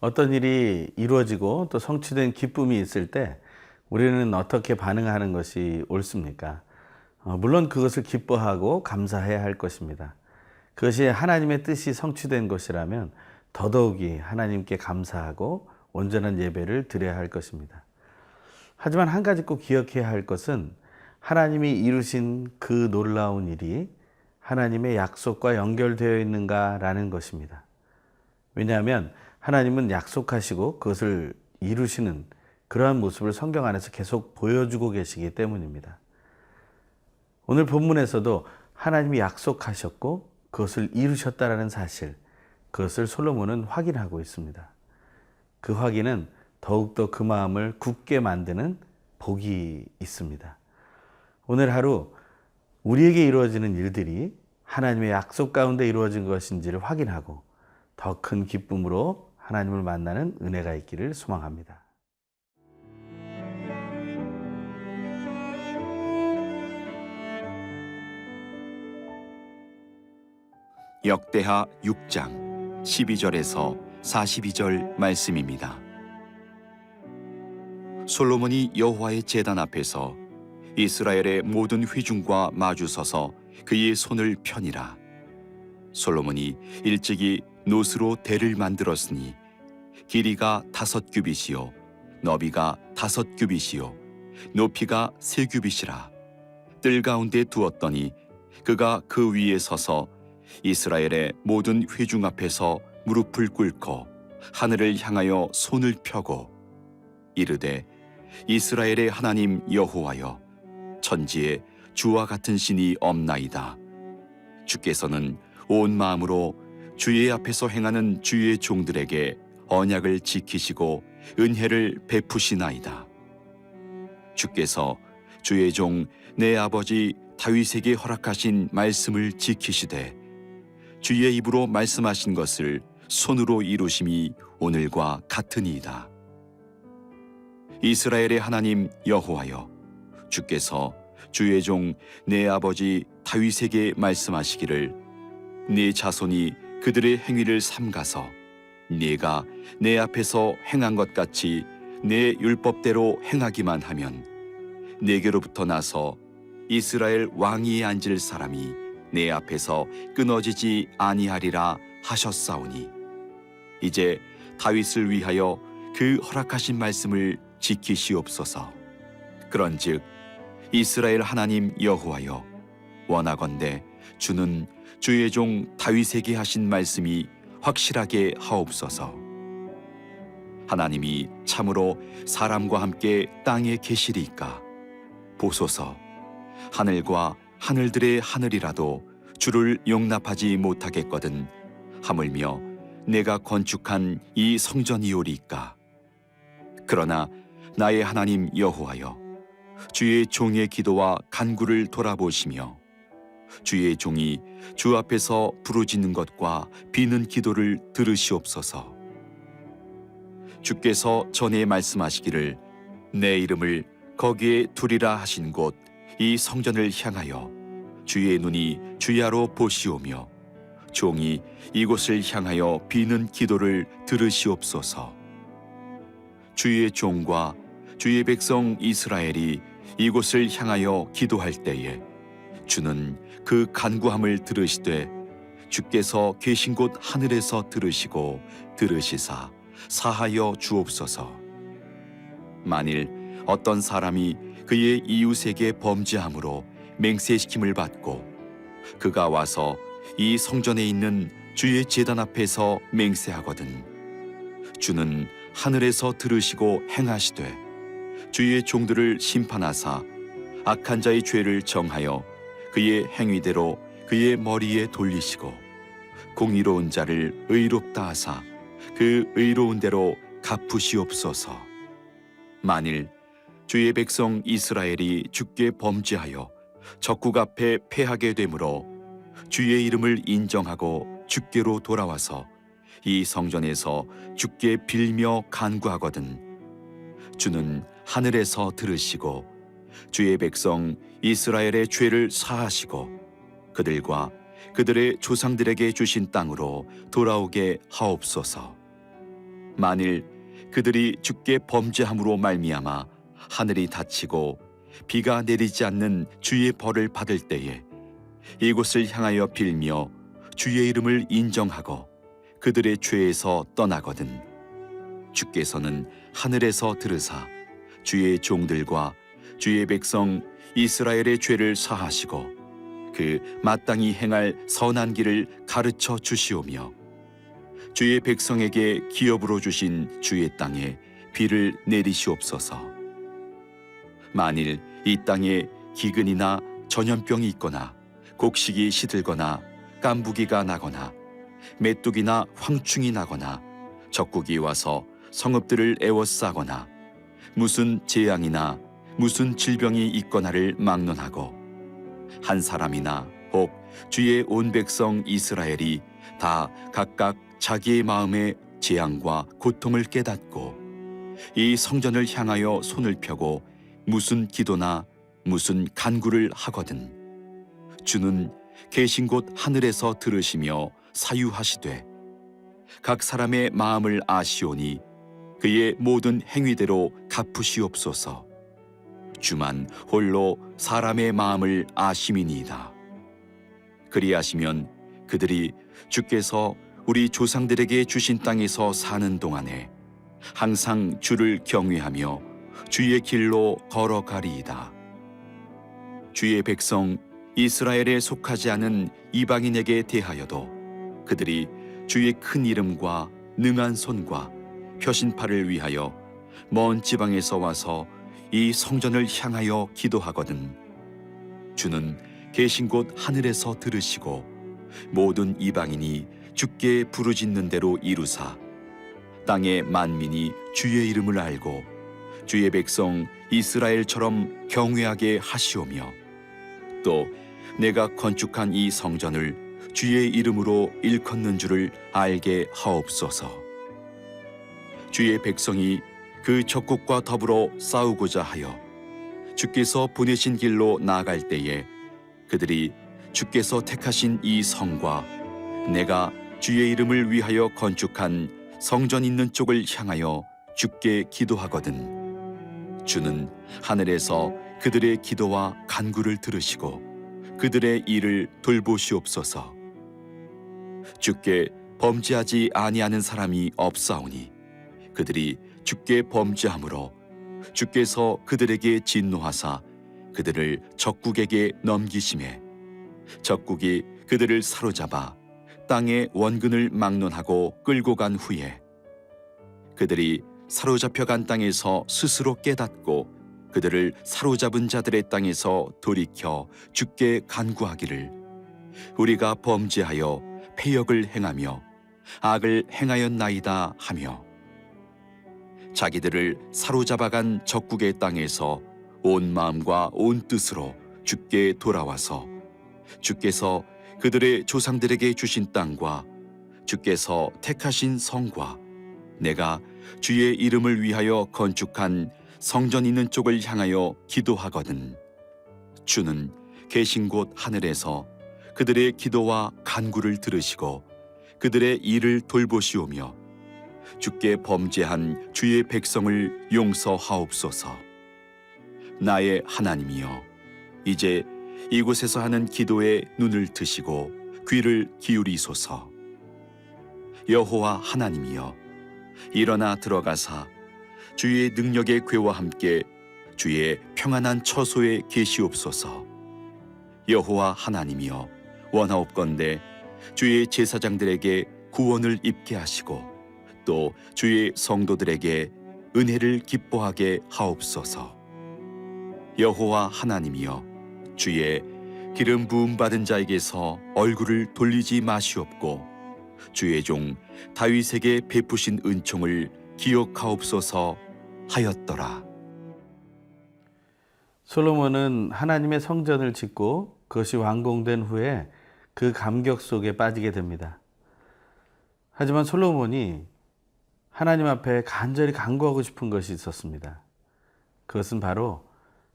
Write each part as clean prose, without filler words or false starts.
어떤 일이 이루어지고 또 성취된 기쁨이 있을 때 우리는 어떻게 반응하는 것이 옳습니까? 물론 그것을 기뻐하고 감사해야 할 것입니다. 그것이 하나님의 뜻이 성취된 것이라면 더더욱이 하나님께 감사하고 온전한 예배를 드려야 할 것입니다. 하지만 한 가지 꼭 기억해야 할 것은 하나님이 이루신 그 놀라운 일이 하나님의 약속과 연결되어 있는가라는 것입니다. 왜냐하면 하나님은 약속하시고 그것을 이루시는 그러한 모습을 성경 안에서 계속 보여주고 계시기 때문입니다. 오늘 본문에서도 하나님이 약속하셨고 그것을 이루셨다라는 사실, 그것을 솔로몬은 확인하고 있습니다. 그 확인은 더욱더 그 마음을 굳게 만드는 복이 있습니다. 오늘 하루 우리에게 이루어지는 일들이 하나님의 약속 가운데 이루어진 것인지를 확인하고 더 큰 기쁨으로 하나님을 만나는 은혜가 있기를 소망합니다. 역대하 6장 12절에서 42절 말씀입니다. 솔로몬이 여호와의 제단 앞에서 이스라엘의 모든 회중과 마주서서 그의 손을 펴니라. 솔로몬이 일찍이 노스로 대를 만들었으니 길이가 5규빗이요 너비가 5규빗이요 높이가 3규빗이라. 뜰 가운데 두었더니 그가 그 위에 서서 이스라엘의 모든 회중 앞에서 무릎을 꿇고 하늘을 향하여 손을 펴고 이르되 이스라엘의 하나님 여호와여, 천지에 주와 같은 신이 없나이다. 주께서는 온 마음으로 주의 앞에서 행하는 주의 종들에게 언약을 지키시고 은혜를 베푸시나이다. 주께서 주의 종 내 아버지 다윗에게 허락하신 말씀을 지키시되 주의 입으로 말씀하신 것을 손으로 이루심이 오늘과 같으니이다. 이스라엘의 하나님 여호와여, 주께서 주의 종 내 아버지 다윗에게 말씀하시기를 네 자손이 그들의 행위를 삼가서 네가 내 앞에서 행한 것 같이 내 율법대로 행하기만 하면 네게로부터 나서 이스라엘 왕위에 앉을 사람이 내 앞에서 끊어지지 아니하리라 하셨사오니 이제 다윗을 위하여 그 허락하신 말씀을 지키시옵소서. 그런즉 이스라엘 하나님 여호와여, 원하건대 주는 주의 종 다윗에게 하신 말씀이 확실하게 하옵소서. 하나님이 참으로 사람과 함께 땅에 계시리이까? 보소서, 하늘과 하늘들의 하늘이라도 주를 용납하지 못하겠거든 하물며 내가 건축한 이 성전이오리이까? 그러나 나의 하나님 여호와여, 주의 종의 기도와 간구를 돌아보시며 주의 종이 주 앞에서 부르짖는 것과 비는 기도를 들으시옵소서. 주께서 전에 말씀하시기를 내 이름을 거기에 두리라 하신 곳 이 성전을 향하여 주의 눈이 주야로 보시오며 종이 이곳을 향하여 비는 기도를 들으시옵소서. 주의 종과 주의 백성 이스라엘이 이곳을 향하여 기도할 때에 주는 그 간구함을 들으시되 주께서 계신 곳 하늘에서 들으시고 들으시사 사하여 주옵소서. 만일 어떤 사람이 그의 이웃에게 범죄함으로 맹세시킴을 받고 그가 와서 이 성전에 있는 주의 제단 앞에서 맹세하거든 주는 하늘에서 들으시고 행하시되 주의 종들을 심판하사 악한 자의 죄를 정하여 그의 행위대로 그의 머리에 돌리시고 공의로운 자를 의롭다 하사 그 의로운 대로 갚으시옵소서. 만일 주의 백성 이스라엘이 주께 범죄하여 적국 앞에 패하게 되므로 주의 이름을 인정하고 주께로 돌아와서 이 성전에서 주께 빌며 간구하거든 주는 하늘에서 들으시고 주의 백성 이스라엘의 죄를 사하시고 그들과 그들의 조상들에게 주신 땅으로 돌아오게 하옵소서. 만일 그들이 주께 범죄함으로 말미암아 하늘이 닫히고 비가 내리지 않는 주의 벌을 받을 때에 이곳을 향하여 빌며 주의 이름을 인정하고 그들의 죄에서 떠나거든 주께서는 하늘에서 들으사 주의 종들과 주의 백성 이스라엘의 죄를 사하시고 그 마땅히 행할 선한 길을 가르쳐 주시오며 주의 백성에게 기업으로 주신 주의 땅에 비를 내리시옵소서. 만일 이 땅에 기근이나 전염병이 있거나 곡식이 시들거나 깐부기가 나거나 메뚜기나 황충이 나거나 적국이 와서 성읍들을 에워싸거나 무슨 재앙이나 무슨 질병이 있거나를 막론하고 한 사람이나 혹 주의 온 백성 이스라엘이 다 각각 자기의 마음의 재앙과 고통을 깨닫고 이 성전을 향하여 손을 펴고 무슨 기도나 무슨 간구를 하거든 주는 계신 곳 하늘에서 들으시며 사유하시되 각 사람의 마음을 아시오니 그의 모든 행위대로 갚으시옵소서. 주만 홀로 사람의 마음을 아심이니이다. 그리하시면 그들이 주께서 우리 조상들에게 주신 땅에서 사는 동안에 항상 주를 경외하며 주의 길로 걸어가리이다. 주의 백성 이스라엘에 속하지 않은 이방인에게 대하여도 그들이 주의 큰 이름과 능한 손과 표신팔을 위하여 먼 지방에서 와서 이 성전을 향하여 기도하거든 주는 계신 곳 하늘에서 들으시고 모든 이방인이 주께 부르짖는 대로 이루사 땅의 만민이 주의 이름을 알고 주의 백성 이스라엘처럼 경외하게 하시오며 또 내가 건축한 이 성전을 주의 이름으로 일컫는 줄을 알게 하옵소서. 주의 백성이 그 적국과 더불어 싸우고자 하여 주께서 보내신 길로 나아갈 때에 그들이 주께서 택하신 이 성과 내가 주의 이름을 위하여 건축한 성전 있는 쪽을 향하여 주께 기도하거든 주는 하늘에서 그들의 기도와 간구를 들으시고 그들의 일을 돌보시옵소서. 주께 범죄하지 아니하는 사람이 없사오니 그들이 주께 범죄함으로 주께서 그들에게 진노하사 그들을 적국에게 넘기심에 적국이 그들을 사로잡아 땅의 원근을 막론하고 끌고 간 후에 그들이 사로잡혀간 땅에서 스스로 깨닫고 그들을 사로잡은 자들의 땅에서 돌이켜 주께 간구하기를 우리가 범죄하여 패역을 행하며 악을 행하였나이다 하며 자기들을 사로잡아간 적국의 땅에서 온 마음과 온 뜻으로 주께 돌아와서 주께서 그들의 조상들에게 주신 땅과 주께서 택하신 성과 내가 주의 이름을 위하여 건축한 성전 있는 쪽을 향하여 기도하거든 주는 계신 곳 하늘에서 그들의 기도와 간구를 들으시고 그들의 일을 돌보시오며 주께 범죄한 주의 백성을 용서하옵소서. 나의 하나님이여 이제 이곳에서 하는 기도에 눈을 드시고 귀를 기울이소서. 여호와 하나님이여 일어나 들어가사 주의 능력의 궤와 함께 주의 평안한 처소에 계시옵소서. 여호와 하나님이여 원하옵건대 주의 제사장들에게 구원을 입게 하시고 또 주의 성도들에게 은혜를 기뻐하게 하옵소서. 여호와 하나님이여 주의 기름 부음 받은 자에게서 얼굴을 돌리지 마시옵고 주의 종 다윗에게 베푸신 은총을 기억하옵소서 하였더라. 솔로몬은 하나님의 성전을 짓고 그것이 완공된 후에 그 감격 속에 빠지게 됩니다. 하지만 솔로몬이 하나님 앞에 간절히 간구하고 싶은 것이 있었습니다. 그것은 바로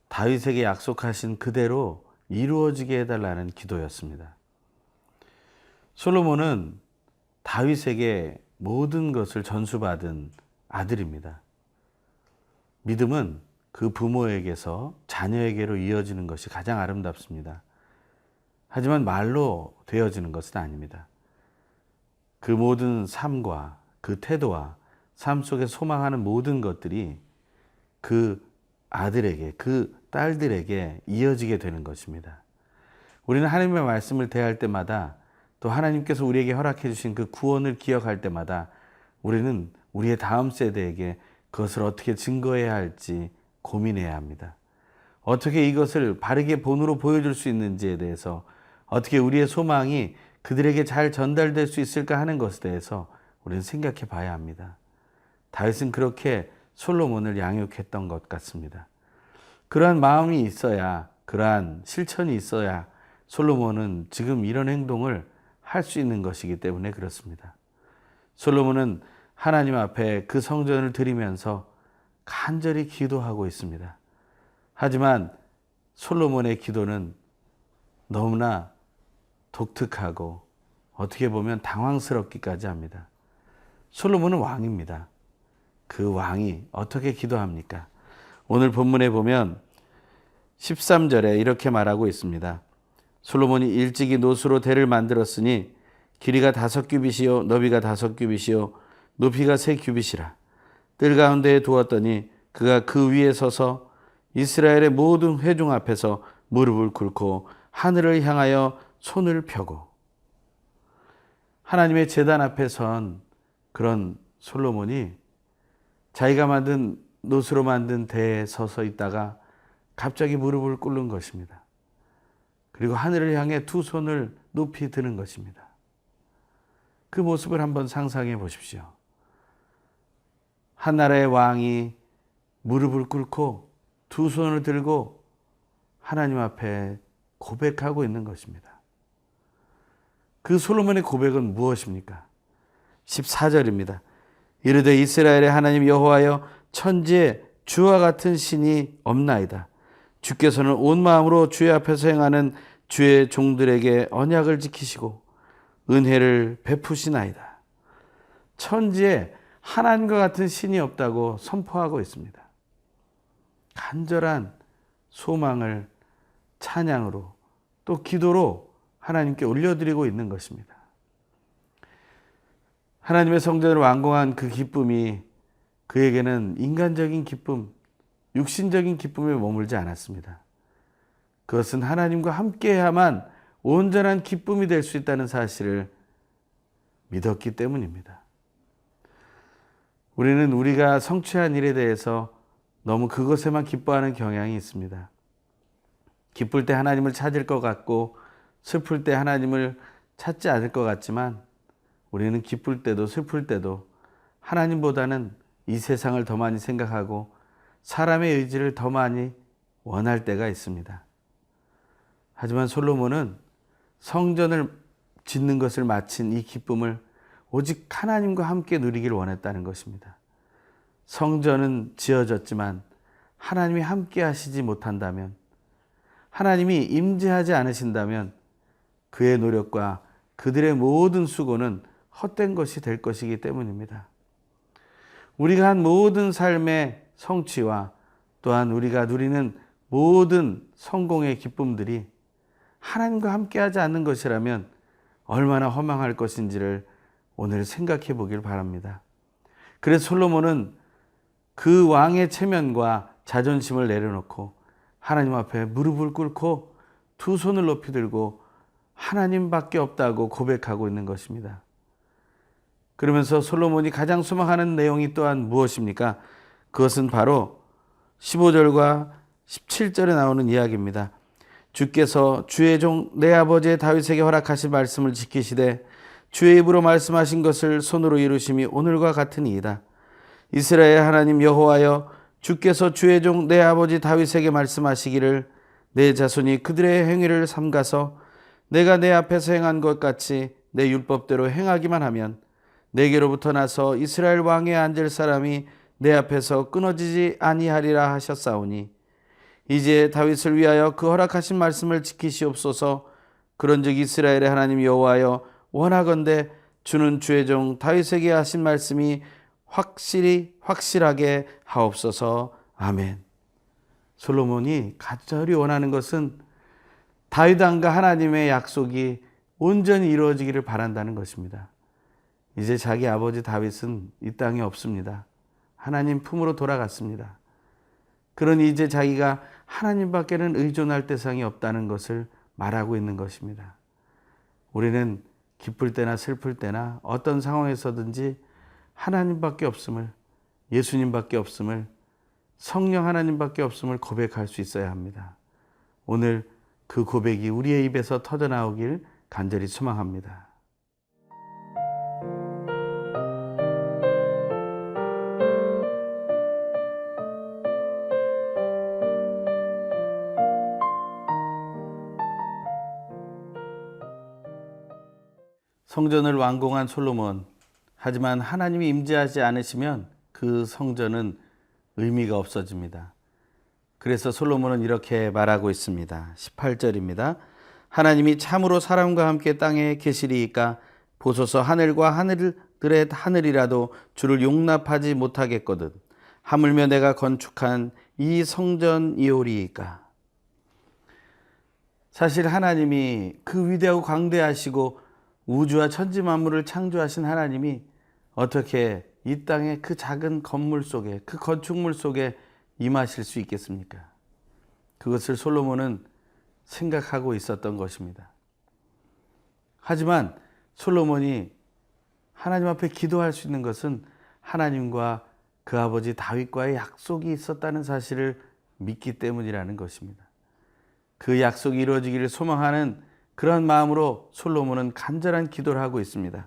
다윗에게 약속하신 그대로 이루어지게 해달라는 기도였습니다. 솔로몬은 다윗에게 모든 것을 전수받은 아들입니다. 믿음은 그 부모에게서 자녀에게로 이어지는 것이 가장 아름답습니다. 하지만 말로 되어지는 것은 아닙니다. 그 모든 삶과 그 태도와 삶 속에 소망하는 모든 것들이 그 아들에게, 그 딸들에게 이어지게 되는 것입니다. 우리는 하나님의 말씀을 대할 때마다 또 하나님께서 우리에게 허락해 주신 그 구원을 기억할 때마다 우리는 우리의 다음 세대에게 그것을 어떻게 증거해야 할지 고민해야 합니다. 어떻게 이것을 바르게 본으로 보여줄 수 있는지에 대해서, 어떻게 우리의 소망이 그들에게 잘 전달될 수 있을까 하는 것에 대해서 우리는 생각해 봐야 합니다. 다윗은 그렇게 솔로몬을 양육했던 것 같습니다. 그러한 마음이 있어야, 그러한 실천이 있어야 솔로몬은 지금 이런 행동을 할 수 있는 것이기 때문에 그렇습니다. 솔로몬은 하나님 앞에 그 성전을 드리면서 간절히 기도하고 있습니다. 하지만 솔로몬의 기도는 너무나 독특하고 어떻게 보면 당황스럽기까지 합니다. 솔로몬은 왕입니다. 그 왕이 어떻게 기도합니까? 오늘 본문에 보면 13절에 이렇게 말하고 있습니다. 솔로몬이 일찍이 노수로 대를 만들었으니 길이가 5규빗이요 너비가 5규빗이요 높이가 3규빗이라. 뜰 가운데에 두었더니 그가 그 위에 서서 이스라엘의 모든 회중 앞에서 무릎을 꿇고 하늘을 향하여 손을 펴고. 하나님의 제단 앞에 선 그런 솔로몬이 자기가 만든 노수로 만든 대에 서서 있다가 갑자기 무릎을 꿇는 것입니다. 그리고 하늘을 향해 두 손을 높이 드는 것입니다. 그 모습을 한번 상상해 보십시오. 한 나라의 왕이 무릎을 꿇고 두 손을 들고 하나님 앞에 고백하고 있는 것입니다. 그 솔로몬의 고백은 무엇입니까? 14절입니다. 이르되 이스라엘의 하나님 여호와여 천지에 주와 같은 신이 없나이다. 주께서는 온 마음으로 주의 앞에서 행하는 주의 종들에게 언약을 지키시고 은혜를 베푸시나이다. 천지에 하나님과 같은 신이 없다고 선포하고 있습니다. 간절한 소망을 찬양으로 또 기도로 하나님께 올려드리고 있는 것입니다. 하나님의 성전을 완공한 그 기쁨이 그에게는 인간적인 기쁨, 육신적인 기쁨에 머물지 않았습니다. 그것은 하나님과 함께해야만 온전한 기쁨이 될 수 있다는 사실을 믿었기 때문입니다. 우리는 우리가 성취한 일에 대해서 너무 그것에만 기뻐하는 경향이 있습니다. 기쁠 때 하나님을 찾을 것 같고 슬플 때 하나님을 찾지 않을 것 같지만 우리는 기쁠 때도 슬플 때도 하나님보다는 이 세상을 더 많이 생각하고 사람의 의지를 더 많이 원할 때가 있습니다. 하지만 솔로몬은 성전을 짓는 것을 마친 이 기쁨을 오직 하나님과 함께 누리기를 원했다는 것입니다. 성전은 지어졌지만 하나님이 함께 하시지 못한다면, 하나님이 임재하지 않으신다면 그의 노력과 그들의 모든 수고는 헛된 것이 될 것이기 때문입니다. 우리가 한 모든 삶의 성취와 또한 우리가 누리는 모든 성공의 기쁨들이 하나님과 함께하지 않는 것이라면 얼마나 허망할 것인지를 오늘 생각해 보길 바랍니다. 그래서 솔로몬은 그 왕의 체면과 자존심을 내려놓고 하나님 앞에 무릎을 꿇고 두 손을 높이 들고 하나님밖에 없다고 고백하고 있는 것입니다. 그러면서 솔로몬이 가장 소망하는 내용이 또한 무엇입니까? 그것은 바로 15절과 17절에 나오는 이야기입니다. 주께서 주의 종 내 아버지 다윗에게 허락하신 말씀을 지키시되 주의 입으로 말씀하신 것을 손으로 이루심이 오늘과 같으니이다. 이스라엘 하나님 여호와여 주께서 주의 종 내 아버지 다윗에게 말씀하시기를 내 자손이 그들의 행위를 삼가서 내가 내 앞에서 행한 것 같이 내 율법대로 행하기만 하면 내게로부터 나서 이스라엘 왕에 앉을 사람이 내 앞에서 끊어지지 아니하리라 하셨사오니 이제 다윗을 위하여 그 허락하신 말씀을 지키시옵소서. 그런즉 이스라엘의 하나님 여호와여 원하건대 주는 주의 종 다윗에게 하신 말씀이 확실하게 하옵소서. 아멘. 솔로몬이 간절히 원하는 것은 다윗 왕과 하나님의 약속이 온전히 이루어지기를 바란다는 것입니다. 이제 자기 아버지 다윗은 이 땅에 없습니다. 하나님 품으로 돌아갔습니다. 그러니 이제 자기가 하나님밖에는 의존할 대상이 없다는 것을 말하고 있는 것입니다. 우리는 기쁠 때나 슬플 때나 어떤 상황에서든지 하나님밖에 없음을, 예수님밖에 없음을, 성령 하나님밖에 없음을 고백할 수 있어야 합니다. 오늘 그 고백이 우리의 입에서 터져나오길 간절히 소망합니다. 성전을 완공한 솔로몬. 하지만 하나님이 임재하지 않으시면 그 성전은 의미가 없어집니다. 그래서 솔로몬은 이렇게 말하고 있습니다. 18절입니다. 하나님이 참으로 사람과 함께 땅에 계시리이까 보소서 하늘과 하늘들의 하늘이라도 주를 용납하지 못하겠거든. 하물며 내가 건축한 이 성전이오리이까. 사실 하나님이 그 위대하고 광대하시고 우주와 천지 만물을 창조하신 하나님이 어떻게 이 땅의 그 작은 건물 속에, 그 건축물 속에 임하실 수 있겠습니까? 그것을 솔로몬은 생각하고 있었던 것입니다. 하지만 솔로몬이 하나님 앞에 기도할 수 있는 것은 하나님과 그 아버지 다윗과의 약속이 있었다는 사실을 믿기 때문이라는 것입니다. 그 약속이 이루어지기를 소망하는 그런 마음으로 솔로몬은 간절한 기도를 하고 있습니다.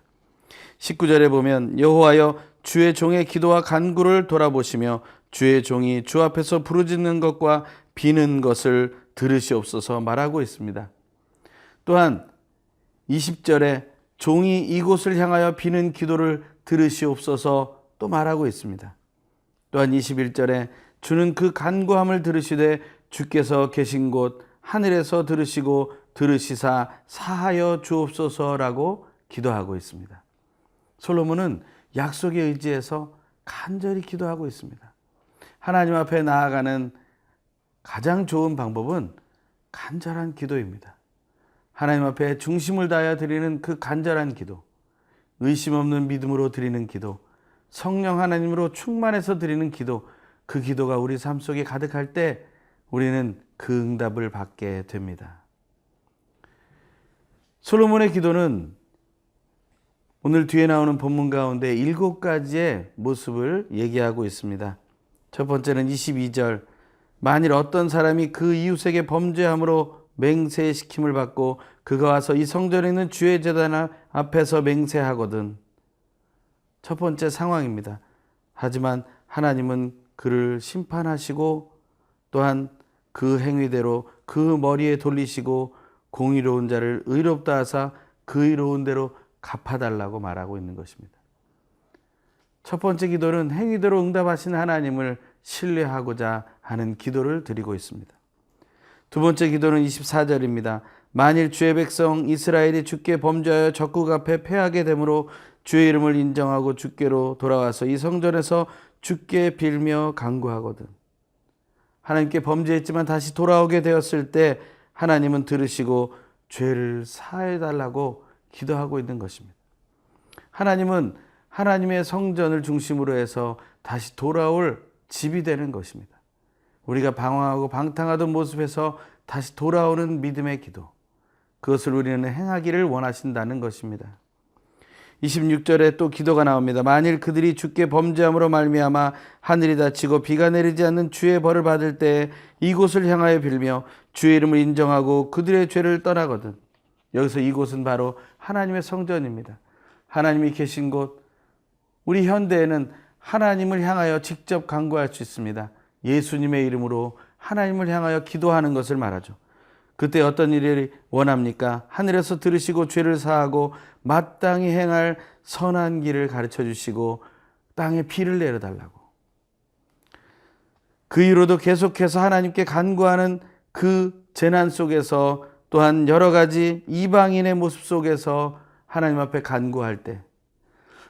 19절에 보면 여호와여 주의 종의 기도와 간구를 돌아보시며 주의 종이 주 앞에서 부르짖는 것과 비는 것을 들으시옵소서 말하고 있습니다. 또한 20절에 종이 이곳을 향하여 비는 기도를 들으시옵소서 또 말하고 있습니다. 또한 21절에 주는 그 간구함을 들으시되 주께서 계신 곳 하늘에서 들으시고 들으시사 사하여 주옵소서라고 기도하고 있습니다. 솔로몬은 약속에 의지해서 간절히 기도하고 있습니다. 하나님 앞에 나아가는 가장 좋은 방법은 간절한 기도입니다. 하나님 앞에 중심을 다하여 드리는 그 간절한 기도, 의심 없는 믿음으로 드리는 기도, 성령 하나님으로 충만해서 드리는 기도, 그 기도가 우리 삶 속에 가득할 때 우리는 그 응답을 받게 됩니다. 솔로몬의 기도는 오늘 뒤에 나오는 본문 가운데 7가지의 모습을 얘기하고 있습니다. 첫 번째는 22절. 만일 어떤 사람이 그 이웃에게 범죄함으로 맹세시킴을 받고 그가 와서 이 성전에 있는 주의 제단 앞에서 맹세하거든. 첫 번째 상황입니다. 하지만 하나님은 그를 심판하시고 또한 그 행위대로 그 머리에 돌리시고 공의로운 자를 의롭다 하사 그 의로운 대로 갚아달라고 말하고 있는 것입니다. 첫 번째 기도는 행위대로 응답하신 하나님을 신뢰하고자 하는 기도를 드리고 있습니다. 두 번째 기도는 24절입니다. 만일 주의 백성 이스라엘이 주께 범죄하여 적국 앞에 패하게 되므로 주의 이름을 인정하고 주께로 돌아와서 이 성전에서 주께 빌며 간구하거든. 하나님께 범죄했지만 다시 돌아오게 되었을 때 하나님은 들으시고 죄를 사해달라고 기도하고 있는 것입니다. 하나님은 하나님의 성전을 중심으로 해서 다시 돌아올 집이 되는 것입니다. 우리가 방황하고 방탕하던 모습에서 다시 돌아오는 믿음의 기도, 그것을 우리는 행하기를 원하신다는 것입니다. 26절에 또 기도가 나옵니다. 만일 그들이 주께 범죄함으로 말미암아 하늘이 닫히고 비가 내리지 않는 주의 벌을 받을 때 이곳을 향하여 빌며 주의 이름을 인정하고 그들의 죄를 떠나거든. 여기서 이곳은 바로 하나님의 성전입니다. 하나님이 계신 곳, 우리 현대에는 하나님을 향하여 직접 간구할 수 있습니다. 예수님의 이름으로 하나님을 향하여 기도하는 것을 말하죠. 그때 어떤 일을 원합니까? 하늘에서 들으시고 죄를 사하고 마땅히 행할 선한 길을 가르쳐 주시고 땅에 비를 내려달라고. 그 이후로도 계속해서 하나님께 간구하는 그 재난 속에서 또한 여러 가지 이방인의 모습 속에서 하나님 앞에 간구할 때,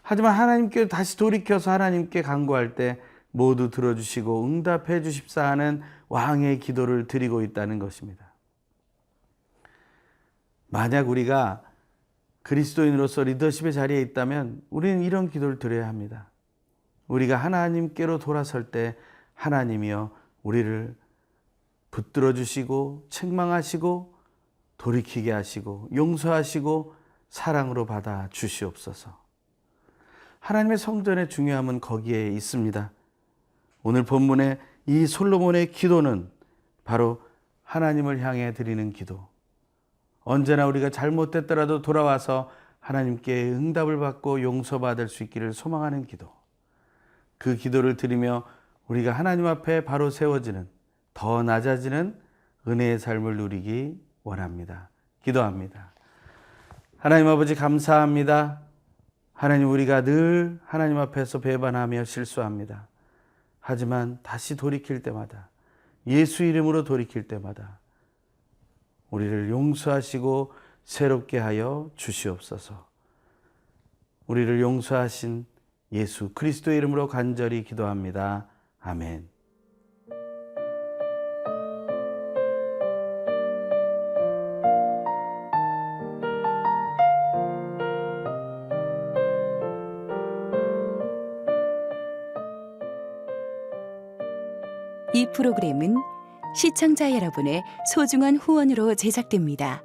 하지만 하나님께 다시 돌이켜서 하나님께 간구할 때 모두 들어주시고 응답해 주십사 하는 왕의 기도를 드리고 있다는 것입니다. 만약 우리가 그리스도인으로서 리더십의 자리에 있다면 우리는 이런 기도를 드려야 합니다. 우리가 하나님께로 돌아설 때 하나님이여 우리를 붙들어 주시고 책망하시고 돌이키게 하시고 용서하시고 사랑으로 받아 주시옵소서. 하나님의 성전의 중요함은 거기에 있습니다. 오늘 본문의 이 솔로몬의 기도는 바로 하나님을 향해 드리는 기도. 언제나 우리가 잘못됐더라도 돌아와서 하나님께 응답을 받고 용서받을 수 있기를 소망하는 기도. 그 기도를 드리며 우리가 하나님 앞에 바로 세워지는 더 낮아지는 은혜의 삶을 누리기 원합니다. 기도합니다. 하나님 아버지 감사합니다. 하나님, 우리가 늘 하나님 앞에서 배반하며 실수합니다. 하지만 다시 돌이킬 때마다, 예수 이름으로 돌이킬 때마다 우리를 용서하시고 새롭게 하여 주시옵소서. 우리를 용서하신 예수 그리스도의 이름으로 간절히 기도합니다. 아멘. 이 프로그램은 시청자 여러분의 소중한 후원으로 제작됩니다.